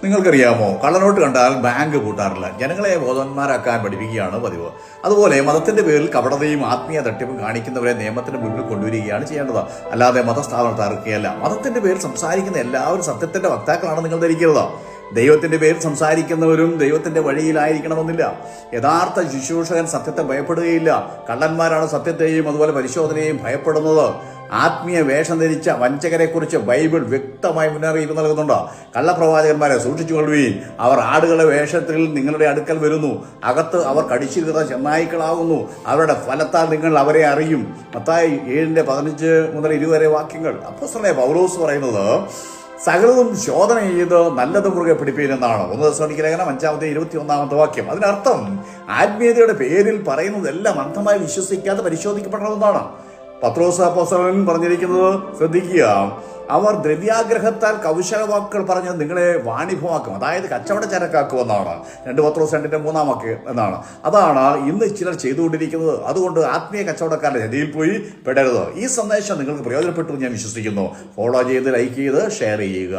നിങ്ങൾക്കറിയാമോ, കള്ളനോട്ട് കണ്ടാൽ ബാങ്ക് പൂട്ടാറില്ല. ജനങ്ങളെ ബോധവാന്മാരാക്കാൻ പഠിപ്പിക്കുകയാണ് പതിവ്. അതുപോലെ മതത്തിന്റെ പേരിൽ കപടതയും ആത്മീയ തട്ടിപ്പും കാണിക്കുന്നവരെ നിയമത്തിന് മുന്നിൽ കൊണ്ടുവരികയാണ് ചെയ്യേണ്ടത്. അല്ലാതെ മതസ്ഥാപനത്തെ അറുക്കുകയല്ല. മതത്തിന്റെ പേരിൽ സംസാരിക്കുന്ന എല്ലാവരും സത്യത്തിന്റെ വക്താക്കളാണ് നിങ്ങൾ ധരിക്കുന്നത്. ദൈവത്തിന്റെ പേരിൽ സംസാരിക്കുന്നവരും ദൈവത്തിന്റെ വഴിയിലായിരിക്കണമെന്നില്ല. യഥാർത്ഥ ശുശ്രൂഷകൻ സത്യത്തെ ഭയപ്പെടുകയില്ല. കള്ളന്മാരാണ് സത്യത്തെയും അതുപോലെ പരിശോധനയെയും ഭയപ്പെടുന്നത്. ആത്മീയ വേഷം ധരിച്ച വഞ്ചകരെ കുറിച്ച് ബൈബിൾ വ്യക്തമായി മുന്നറിയിപ്പ് നൽകുന്നുണ്ട്. കള്ളപ്രവാചകന്മാരെ സൂക്ഷിച്ചുകൊള്ളുകയും, അവർ ആടുകളുടെ വേഷത്തിൽ നിങ്ങളുടെ അടുക്കൽ വരുന്നു. അകത്ത് അവർ കടിച്ചിരുന്ന ചെന്നായ്ക്കളാകുന്നു. അവരുടെ ഫലത്താൽ നിങ്ങൾ അവരെ അറിയും. മത്തായി 7:15-20 വരെ വാക്യങ്ങൾ. അപ്പോസ്തലനായ പൗലോസ് പറയുന്നത് സകലതും ശോധന ചെയ്ത് നല്ലത് മുറുകെ പിടിപ്പീരെന്നാണ്. 1 തെസ്സലോനിക്ക ലേഖനം 5:21 വാക്യം. അതിനർത്ഥം ആത്മീയതയുടെ പേരിൽ പറയുന്നതെല്ലാം അന്ധമായി വിശ്വസിക്കാതെ പരിശോധിക്കപ്പെടണമെന്നാണ്. പത്രോസ് അപ്പോസ്തലൻ പറഞ്ഞിരിക്കുന്നത് ശ്രദ്ധിക്കുക. അവർ ദ്രവ്യാഗ്രഹത്താൽ കൗശലവാക്കുകൾ പറഞ്ഞ് നിങ്ങളെ വാണിഭമാക്കും, അതായത് കച്ചവട ചരക്കാക്കുമെന്നാണ്. 2 പത്രോസ് 2:3 വാക്യം എന്നാണ്. അതാണ് ഇന്ന് ചിലർ ചെയ്തുകൊണ്ടിരിക്കുന്നത്. അതുകൊണ്ട് ആത്മീയ കച്ചവടക്കാരുടെ ചതിയിൽ പോയി പെടരുത്. ഈ സന്ദേശം നിങ്ങൾക്ക് പ്രയോജനപ്പെട്ടു ഞാൻ വിശ്വസിക്കുന്നു. ഫോളോ ചെയ്ത്, ലൈക്ക് ചെയ്ത്, ഷെയർ ചെയ്യുക.